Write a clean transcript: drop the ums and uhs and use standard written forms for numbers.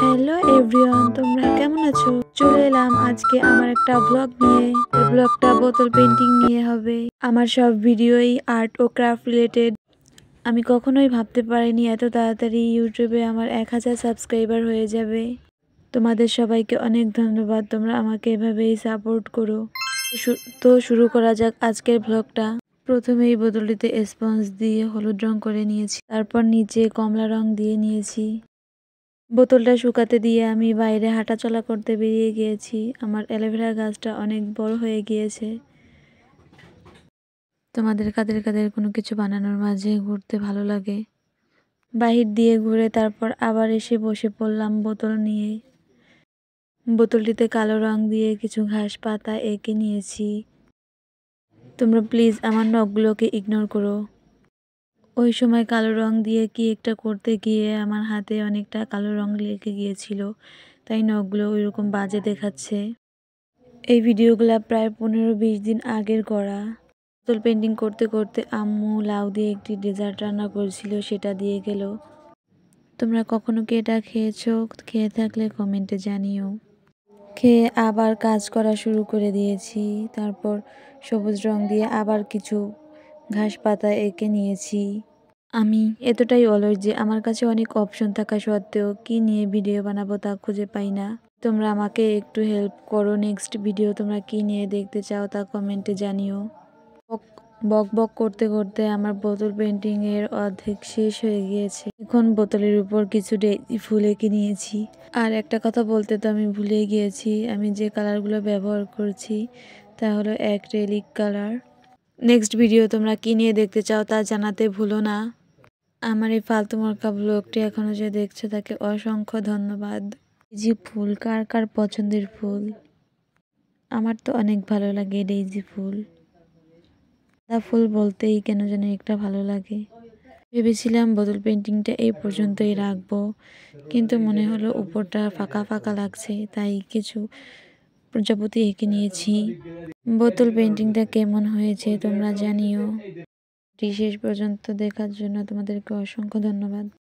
Hello everyone, তোমরা কেমন আছো? চলে এলাম আজকে আমার একটা ব্লগ নিয়ে। এই ব্লগটা বোতল পেন্টিং নিয়ে হবে। আমার সব ভিডিওই আর্ট ও ক্রাফট রিলেটেড। আমি কখনোই ভাবতে পারিনি এত তাড়াতাড়ি ইউটিউবে আমার 1000 সাবস্ক্রাইবার হয়ে যাবে। তোমাদের সবাইকে অনেক ধন্যবাদ, তোমরা আমাকে এভাবেই সাপোর্ট করো। তো শুরু করা যাক আজকের ব্লগটা। প্রথমেই বোতলটিতে স্পঞ্জ দিয়ে হলুদ রং করে নিয়েছি, তারপর নিচে কমলা রং দিয়ে নিয়েছি। বোতলটা শুকাতে দিয়ে আমি বাইরে হাঁটাচলা করতে বেরিয়ে গিয়েছি। আমার অ্যালোভেরা গাছটা অনেক বড় হয়ে গিয়েছে। তোমাদের কাদের কাদের কোনো কিছু বানানোর মাঝে ঘুরতে ভালো লাগে? বাহির দিয়ে ঘুরে তারপর আবার এসে বসে পড়লাম বোতল নিয়ে। বোতলটিতে কালো রং দিয়ে কিছু ঘাস পাতা এঁকে নিয়েছি। তোমরা প্লিজ আমার নখগুলোকে ইগনোর করো। ওই সময় কালো রং দিয়ে কি একটা করতে গিয়ে আমার হাতে অনেকটা কালো রং লেগে গিয়েছিল, তাই নখগুলো ওইরকম বাজে দেখাচ্ছে। এই ভিডিওগুলো প্রায় 15-20 দিন আগের করা। বোতল পেন্টিং করতে করতে আম্মু লাউ দিয়ে একটি ডেজার্ট রান্না করেছিল, সেটা দিয়ে গেল। তোমরা কখনো কি এটা খেয়েছো? খেয়ে থাকলে কমেন্টে জানিও। খেয়ে আবার কাজ করা শুরু করে দিয়েছি। তারপর সবুজ রং দিয়ে আবার কিছু ঘাস পাতা এঁকে নিয়েছি। আমি এতটাই অলস যে আমার কাছে অনেক অপশন থাকা সত্ত্বেও কি নিয়ে ভিডিও বানাবো তা খুঁজে পাই না। তোমরা আমাকে একটু হেল্প করো। নেক্সট ভিডিও তোমরা কি নিয়ে দেখতে চাও তা কমেন্টে জানিও। বক বক করতে করতে আমার বোতল পেন্টিং এর অর্ধেক শেষ হয়ে গিয়েছে। এখন বোতলের উপর কিছু ডেইজি ফুল এঁকে নিয়েছি। আর একটা কথা বলতে তো আমি ভুলে গিয়েছি, আমি যে কালারগুলো ব্যবহার করছি তা হলো অ্যাক্রিলিক কালার। নেক্সট ভিডিও তোমরা কি নিয়ে দেখতে চাও তা জানাতে ভুলো না। আমার এই ফালতু মার্কা ব্লগটি এখনো যে দেখছো তাকে অসংখ্য ধন্যবাদ। ডেইজি ফুল কার কার পছন্দের ফুল? আমার তো অনেক ভালো লাগে ডেইজি ফুল। গাঁদা ফুল বলতেই কেন জানি একটা ভালো লাগে। ভেবেছিলাম বোতল পেন্টিংটা এই পর্যন্তই রাখবো, কিন্তু মনে হলো উপরটা ফাঁকা ফাঁকা লাগছে, তাই কিছু প্রজাপতি এঁকে নিয়েছি। বোতল পেন্টিংটা কেমন হয়েছে তোমরা জানিও। শেষ পর্যন্ত দেখার জন্য তোমাদেরকে অসংখ্য ধন্যবাদ।